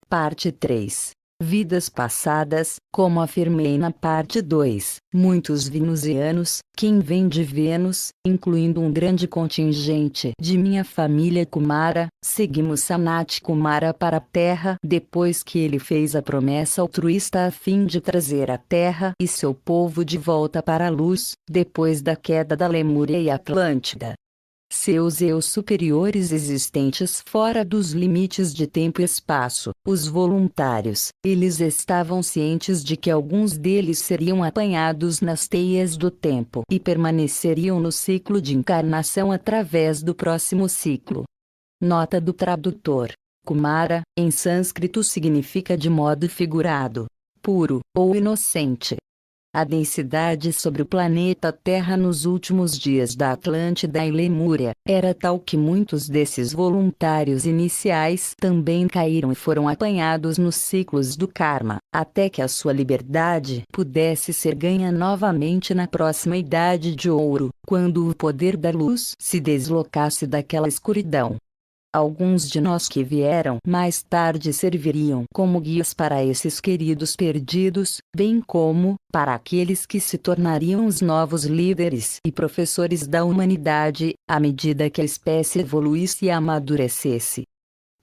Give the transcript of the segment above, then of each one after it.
Parte 3. Vidas passadas. Como afirmei na parte 2, muitos venusianos, quem vem de Vênus, incluindo um grande contingente de minha família Kumara, seguimos Sanat Kumara para a Terra depois que ele fez a promessa altruísta a fim de trazer a Terra e seu povo de volta para a luz, depois da queda da Lemúria e Atlântida. Seus eus superiores existentes fora dos limites de tempo e espaço, os voluntários, eles estavam cientes de que alguns deles seriam apanhados nas teias do tempo e permaneceriam no ciclo de encarnação através do próximo ciclo. Nota do tradutor: Kumara, em sânscrito significa de modo figurado, puro, ou inocente. A densidade sobre o planeta Terra nos últimos dias da Atlântida e Lemúria era tal que muitos desses voluntários iniciais também caíram e foram apanhados nos ciclos do karma, até que a sua liberdade pudesse ser ganha novamente na próxima Idade de Ouro, quando o poder da luz se deslocasse daquela escuridão. Alguns de nós que vieram mais tarde serviriam como guias para esses queridos perdidos, bem como para aqueles que se tornariam os novos líderes e professores da humanidade, à medida que a espécie evoluísse e amadurecesse.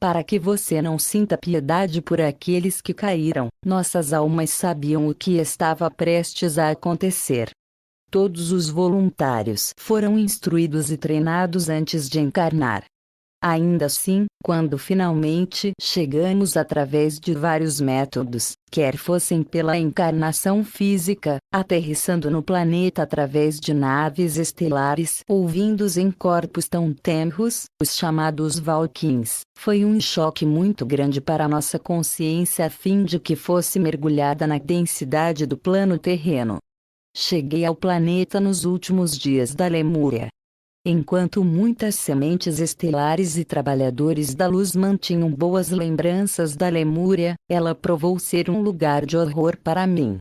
Para que você não sinta piedade por aqueles que caíram, nossas almas sabiam o que estava prestes a acontecer. Todos os voluntários foram instruídos e treinados antes de encarnar. Ainda assim, quando finalmente chegamos através de vários métodos, quer fossem pela encarnação física, aterrissando no planeta através de naves estelares ou vindos em corpos tão tenros, os chamados Valkyns, foi um choque muito grande para nossa consciência a fim de que fosse mergulhada na densidade do plano terreno. Cheguei ao planeta nos últimos dias da Lemúria. Enquanto muitas sementes estelares e trabalhadores da luz mantinham boas lembranças da Lemúria, ela provou ser um lugar de horror para mim.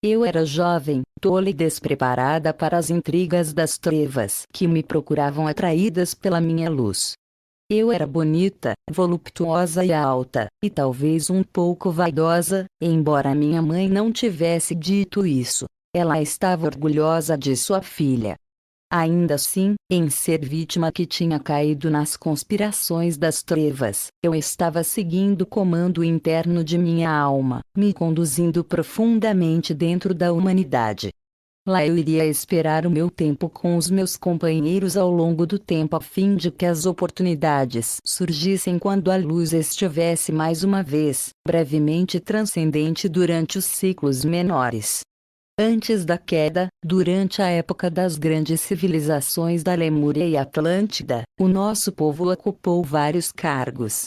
Eu era jovem, tola e despreparada para as intrigas das trevas que me procuravam atraídas pela minha luz. Eu era bonita, voluptuosa e alta, e talvez um pouco vaidosa, embora minha mãe não tivesse dito isso. Ela estava orgulhosa de sua filha. Ainda assim, em ser vítima que tinha caído nas conspirações das trevas, eu estava seguindo o comando interno de minha alma, me conduzindo profundamente dentro da humanidade. Lá eu iria esperar o meu tempo com os meus companheiros ao longo do tempo a fim de que as oportunidades surgissem quando a luz estivesse mais uma vez, brevemente transcendente durante os ciclos menores. Antes da queda, durante a época das grandes civilizações da Lemúria e Atlântida, o nosso povo ocupou vários cargos.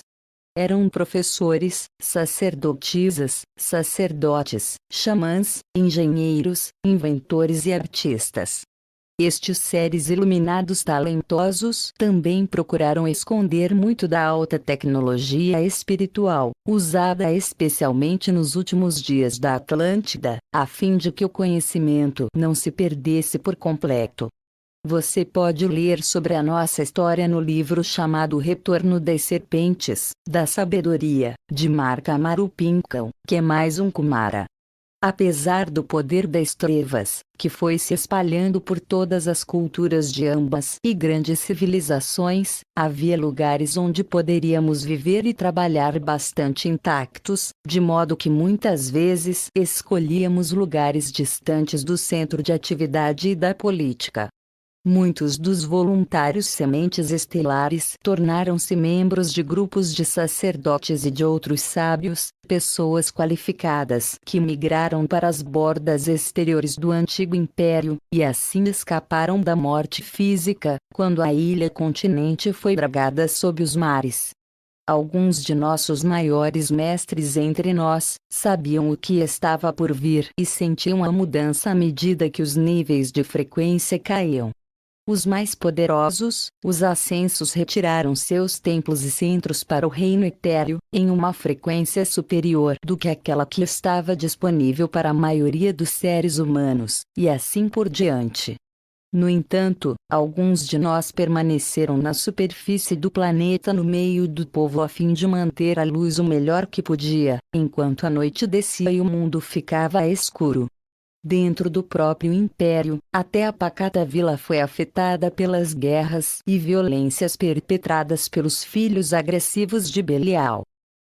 Eram professores, sacerdotisas, sacerdotes, xamãs, engenheiros, inventores e artistas. Estes seres iluminados talentosos também procuraram esconder muito da alta tecnologia espiritual, usada especialmente nos últimos dias da Atlântida, a fim de que o conhecimento não se perdesse por completo. Você pode ler sobre a nossa história no livro chamado Retorno das Serpentes, da Sabedoria, de Mark Amaru-Pinkham, que é mais um Kumara. Apesar do poder das trevas, que foi se espalhando por todas as culturas de ambas e grandes civilizações, havia lugares onde poderíamos viver e trabalhar bastante intactos, de modo que muitas vezes escolhíamos lugares distantes do centro de atividade e da política. Muitos dos voluntários sementes estelares tornaram-se membros de grupos de sacerdotes e de outros sábios, pessoas qualificadas que migraram para as bordas exteriores do antigo império, e assim escaparam da morte física, quando a ilha-continente foi dragada sob os mares. Alguns de nossos maiores mestres entre nós sabiam o que estava por vir e sentiam a mudança à medida que os níveis de frequência caíam. Os mais poderosos, os ascensos, retiraram seus templos e centros para o reino etéreo, em uma frequência superior do que aquela que estava disponível para a maioria dos seres humanos, e assim por diante. No entanto, alguns de nós permaneceram na superfície do planeta no meio do povo a fim de manter a luz o melhor que podia, enquanto a noite descia e o mundo ficava escuro. Dentro do próprio império, até a pacata vila foi afetada pelas guerras e violências perpetradas pelos filhos agressivos de Belial.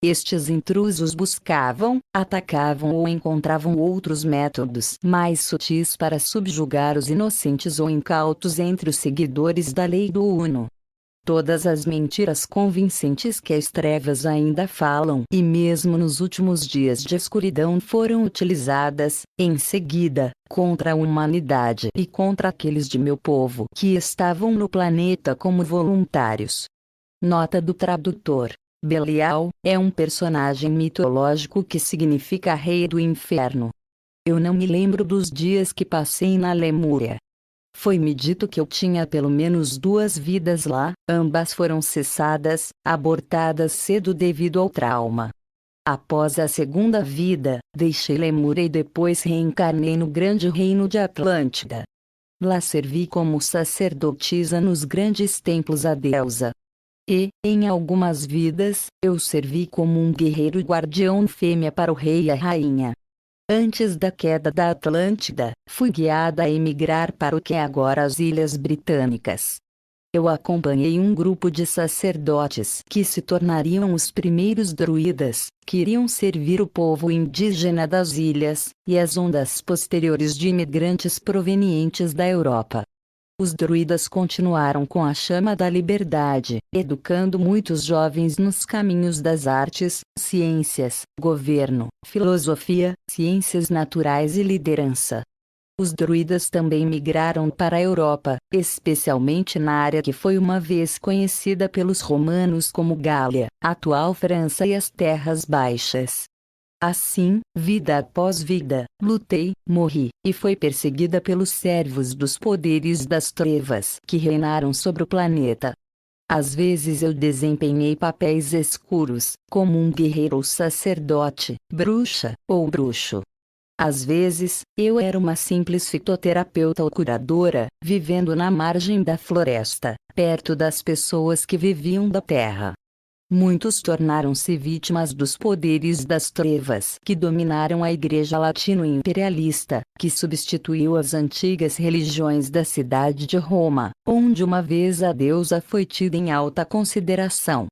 Estes intrusos buscavam, atacavam ou encontravam outros métodos mais sutis para subjugar os inocentes ou incautos entre os seguidores da lei do Uno. Todas as mentiras convincentes que as trevas ainda falam e mesmo nos últimos dias de escuridão foram utilizadas, em seguida, contra a humanidade e contra aqueles de meu povo que estavam no planeta como voluntários. Nota do tradutor. Belial é um personagem mitológico que significa rei do inferno. Eu não me lembro dos dias que passei na Lemúria. Foi-me dito que eu tinha pelo menos 2 vidas lá, ambas foram cessadas, abortadas cedo devido ao trauma. Após a segunda vida, deixei Lemúria e depois reencarnei no grande reino de Atlântida. Lá servi como sacerdotisa nos grandes templos à deusa. E, em algumas vidas, eu servi como um guerreiro guardião fêmea para o rei e a rainha. Antes da queda da Atlântida, fui guiada a emigrar para o que é agora as Ilhas Britânicas. Eu acompanhei um grupo de sacerdotes que se tornariam os primeiros druidas, que iriam servir o povo indígena das ilhas, e as ondas posteriores de imigrantes provenientes da Europa. Os druidas continuaram com a chama da liberdade, educando muitos jovens nos caminhos das artes, ciências, governo, filosofia, ciências naturais e liderança. Os druidas também migraram para a Europa, especialmente na área que foi uma vez conhecida pelos romanos como Gália, atual França e as Terras Baixas. Assim, vida após vida, lutei, morri, e fui perseguida pelos servos dos poderes das trevas que reinaram sobre o planeta. Às vezes eu desempenhei papéis escuros, como um guerreiro ou sacerdote, bruxa, ou bruxo. Às vezes, eu era uma simples fitoterapeuta ou curadora, vivendo na margem da floresta, perto das pessoas que viviam da terra. Muitos tornaram-se vítimas dos poderes das trevas que dominaram a Igreja Latino-Imperialista, que substituiu as antigas religiões da cidade de Roma, onde uma vez a deusa foi tida em alta consideração.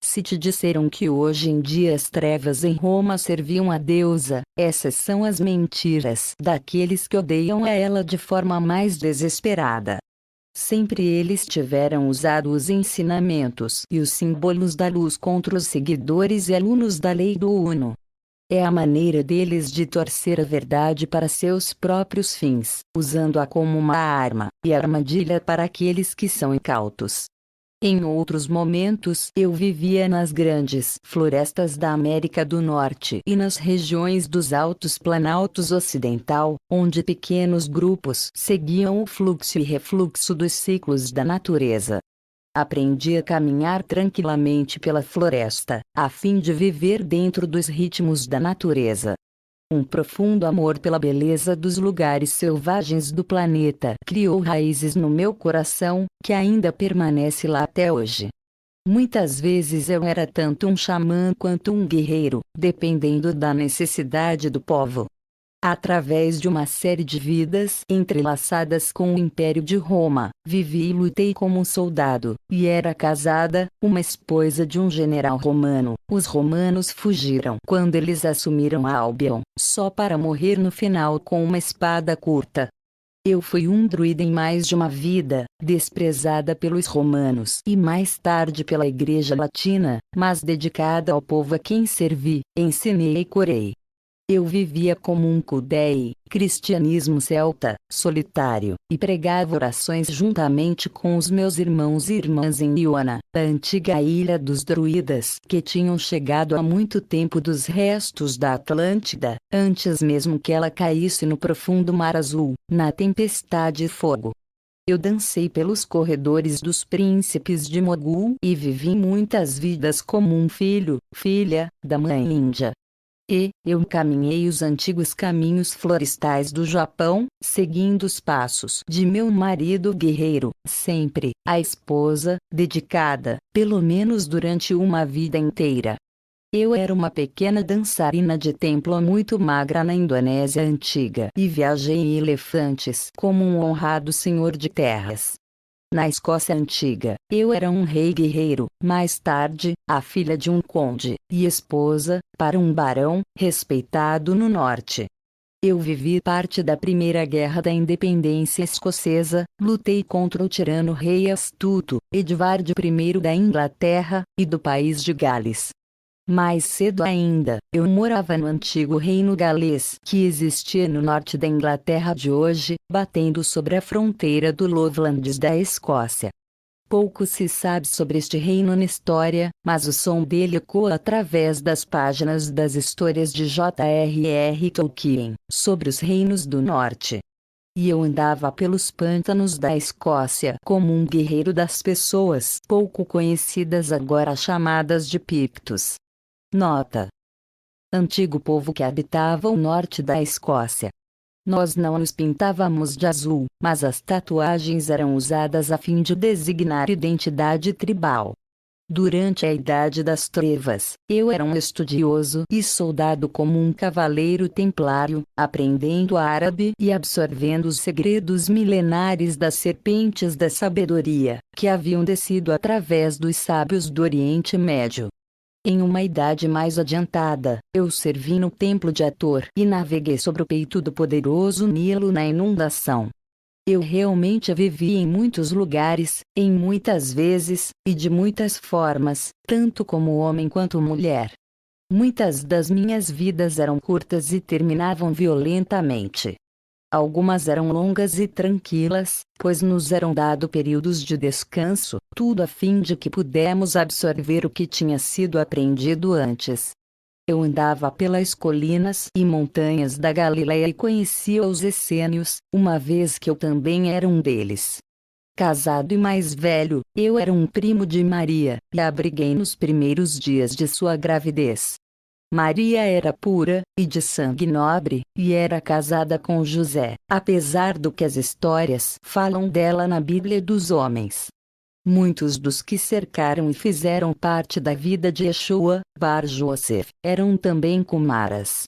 Se te disseram que hoje em dia as trevas em Roma serviam a deusa, essas são as mentiras daqueles que odeiam a ela de forma mais desesperada. Sempre eles tiveram usado os ensinamentos e os símbolos da luz contra os seguidores e alunos da lei do Uno. É a maneira deles de torcer a verdade para seus próprios fins, usando-a como uma arma e armadilha para aqueles que são incautos. Em outros momentos eu vivia nas grandes florestas da América do Norte e nas regiões dos Altos Planaltos Ocidental, onde pequenos grupos seguiam o fluxo e refluxo dos ciclos da natureza. Aprendi a caminhar tranquilamente pela floresta, a fim de viver dentro dos ritmos da natureza. Um profundo amor pela beleza dos lugares selvagens do planeta criou raízes no meu coração, que ainda permanece lá até hoje. Muitas vezes eu era tanto um xamã quanto um guerreiro, dependendo da necessidade do povo. Através de uma série de vidas entrelaçadas com o Império de Roma, vivi e lutei como um soldado, e era casada, uma esposa de um general romano. Os romanos fugiram quando eles assumiram Albion, só para morrer no final com uma espada curta. Eu fui um druida em mais de uma vida, desprezada pelos romanos e mais tarde pela Igreja Latina, mas dedicada ao povo a quem servi, ensinei e curei. Eu vivia como um kudei, cristianismo celta, solitário, e pregava orações juntamente com os meus irmãos e irmãs em Iona, a antiga ilha dos druidas que tinham chegado há muito tempo dos restos da Atlântida, antes mesmo que ela caísse no profundo mar azul, na tempestade e fogo. Eu dancei pelos corredores dos príncipes de Mogul e vivi muitas vidas como um filho, filha, da mãe Índia. Eu caminhei os antigos caminhos florestais do Japão, seguindo os passos de meu marido guerreiro, sempre a esposa, dedicada, pelo menos durante uma vida inteira. Eu era uma pequena dançarina de templo muito magra na Indonésia antiga e viajei em elefantes como um honrado senhor de terras. Na Escócia antiga, eu era um rei guerreiro, mais tarde, a filha de um conde, e esposa, para um barão, respeitado no norte. Eu vivi parte da Primeira Guerra da Independência Escocesa, lutei contra o tirano rei astuto, Edvard I da Inglaterra, e do país de Gales. Mais cedo ainda, eu morava no antigo reino galês que existia no norte da Inglaterra de hoje, batendo sobre a fronteira do Lowlands da Escócia. Pouco se sabe sobre este reino na história, mas o som dele ecoa através das páginas das histórias de J.R.R. Tolkien, sobre os reinos do norte. E eu andava pelos pântanos da Escócia como um guerreiro das pessoas pouco conhecidas agora chamadas de Pictos. Nota: antigo povo que habitava o norte da Escócia. Nós não nos pintávamos de azul, mas as tatuagens eram usadas a fim de designar identidade tribal. Durante a Idade das Trevas, eu era um estudioso e soldado como um cavaleiro templário, aprendendo árabe e absorvendo os segredos milenares das serpentes da sabedoria, que haviam descido através dos sábios do Oriente Médio. Em uma idade mais adiantada, eu servi no templo de Hathor e naveguei sobre o peito do poderoso Nilo na inundação. Eu realmente vivi em muitos lugares, em muitas vezes, e de muitas formas, tanto como homem quanto mulher. Muitas das minhas vidas eram curtas e terminavam violentamente. Algumas eram longas e tranquilas, pois nos eram dado períodos de descanso, tudo a fim de que pudéssemos absorver o que tinha sido aprendido antes. Eu andava pelas colinas e montanhas da Galileia e conhecia os essênios, uma vez que eu também era um deles. Casado e mais velho, eu era um primo de Maria, e a abriguei nos primeiros dias de sua gravidez. Maria era pura, e de sangue nobre, e era casada com José, apesar do que as histórias falam dela na Bíblia dos homens. Muitos dos que cercaram e fizeram parte da vida de Yeshua, Bar Joseph, eram também Kumaras.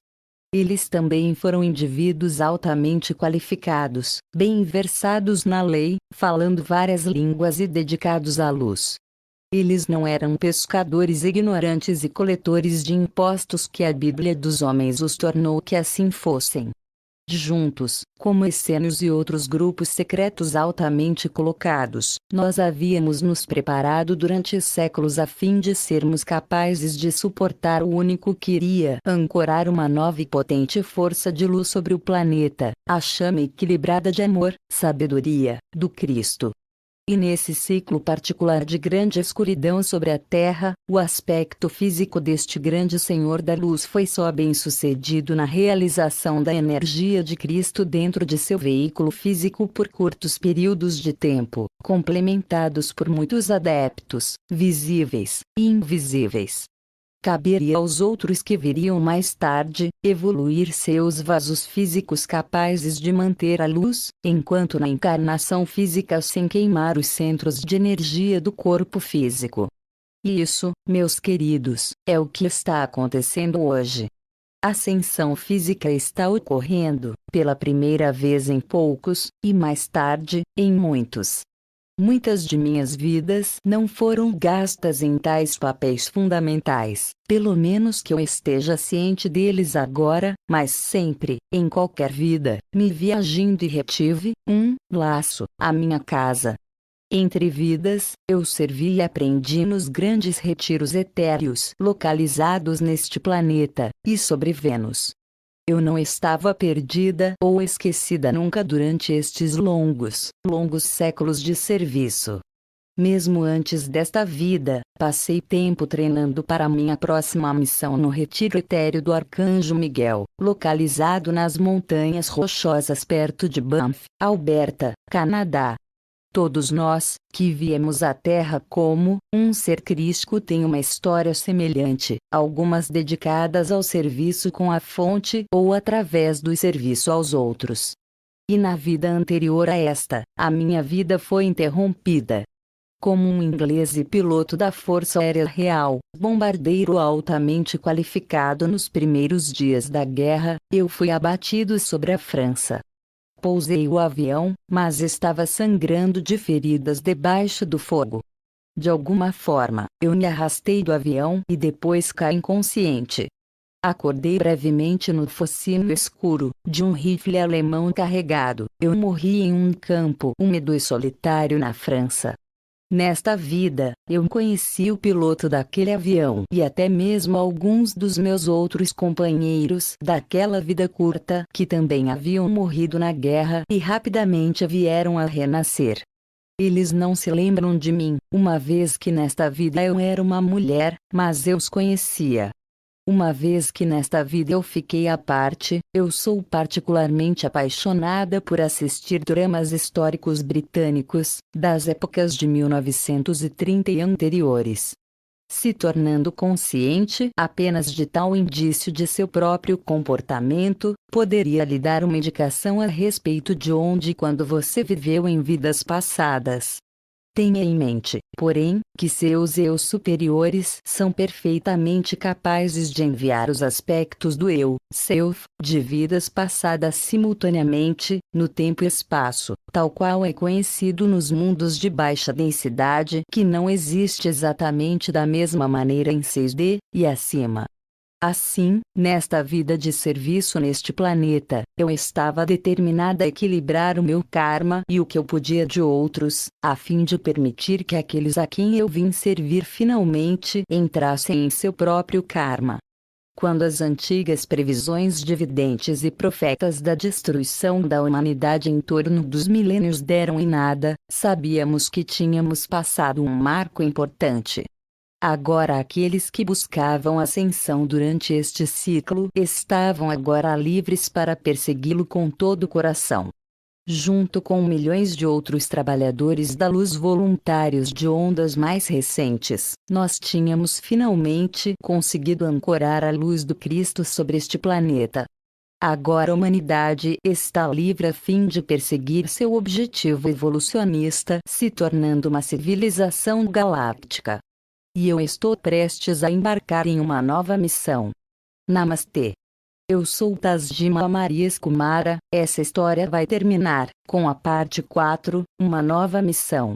Eles também foram indivíduos altamente qualificados, bem versados na lei, falando várias línguas e dedicados à luz. Eles não eram pescadores ignorantes e coletores de impostos que a Bíblia dos homens os tornou que assim fossem. Juntos, como essênios e outros grupos secretos altamente colocados, nós havíamos nos preparado durante séculos a fim de sermos capazes de suportar o único que iria ancorar uma nova e potente força de luz sobre o planeta, a chama equilibrada de amor, sabedoria, do Cristo. E nesse ciclo particular de grande escuridão sobre a Terra, o aspecto físico deste grande Senhor da Luz foi só bem-sucedido na realização da energia de Cristo dentro de seu veículo físico por curtos períodos de tempo, complementados por muitos adeptos, visíveis e invisíveis. Caberia aos outros que viriam mais tarde, evoluir seus vasos físicos capazes de manter a luz, enquanto na encarnação física sem queimar os centros de energia do corpo físico. E isso, meus queridos, é o que está acontecendo hoje. A ascensão física está ocorrendo, pela primeira vez em poucos, e mais tarde, em muitos. Muitas de minhas vidas não foram gastas em tais papéis fundamentais, pelo menos que eu esteja ciente deles agora, mas sempre, em qualquer vida, me vi agindo e retive um laço à minha casa. Entre vidas, eu servi e aprendi nos grandes retiros etéreos localizados neste planeta, e sobre Vênus. Eu não estava perdida ou esquecida nunca durante estes longos séculos de serviço. Mesmo antes desta vida, passei tempo treinando para minha próxima missão no Retiro Etéreo do Arcanjo Miguel, localizado nas Montanhas Rochosas perto de Banff, Alberta, Canadá. Todos nós, que viemos à Terra como um ser crístico, tem uma história semelhante, algumas dedicadas ao serviço com a fonte ou através do serviço aos outros. E na vida anterior a esta, a minha vida foi interrompida. Como um inglês e piloto da Força Aérea Real, bombardeiro altamente qualificado nos primeiros dias da guerra, eu fui abatido sobre a França. Pousei o avião, mas estava sangrando de feridas debaixo do fogo. De alguma forma, eu me arrastei do avião e depois caí inconsciente. Acordei brevemente no focinho escuro de um rifle alemão carregado. Eu morri em um campo úmido e solitário na França. Nesta vida, eu conheci o piloto daquele avião e até mesmo alguns dos meus outros companheiros daquela vida curta que também haviam morrido na guerra e rapidamente vieram a renascer. Eles não se lembram de mim, uma vez que nesta vida eu era uma mulher, mas eu os conhecia. Uma vez que nesta vida eu fiquei à parte, eu sou particularmente apaixonada por assistir dramas históricos britânicos, das épocas de 1930 e anteriores. Se tornando consciente apenas de tal indício de seu próprio comportamento, poderia lhe dar uma indicação a respeito de onde e quando você viveu em vidas passadas. Tenha em mente, porém, que seus eus superiores são perfeitamente capazes de enviar os aspectos do eu, self, de vidas passadas simultaneamente, no tempo e espaço, tal qual é conhecido nos mundos de baixa densidade, que não existe exatamente da mesma maneira em 6D, e acima. Assim, nesta vida de serviço neste planeta, eu estava determinada a equilibrar o meu karma e o que eu podia de outros, a fim de permitir que aqueles a quem eu vim servir finalmente entrassem em seu próprio karma. Quando as antigas previsões de videntes e profetas da destruição da humanidade em torno dos milênios deram em nada, sabíamos que tínhamos passado um marco importante. Agora aqueles que buscavam ascensão durante este ciclo estavam agora livres para persegui-lo com todo o coração. Junto com milhões de outros trabalhadores da luz voluntários de ondas mais recentes, nós tínhamos finalmente conseguido ancorar a luz do Cristo sobre este planeta. Agora a humanidade está livre a fim de perseguir seu objetivo evolucionista, se tornando uma civilização galáctica. E eu estou prestes a embarcar em uma nova missão. Namastê. Eu sou Tasjima Marias Kumara. Essa história vai terminar com a parte 4, uma nova missão.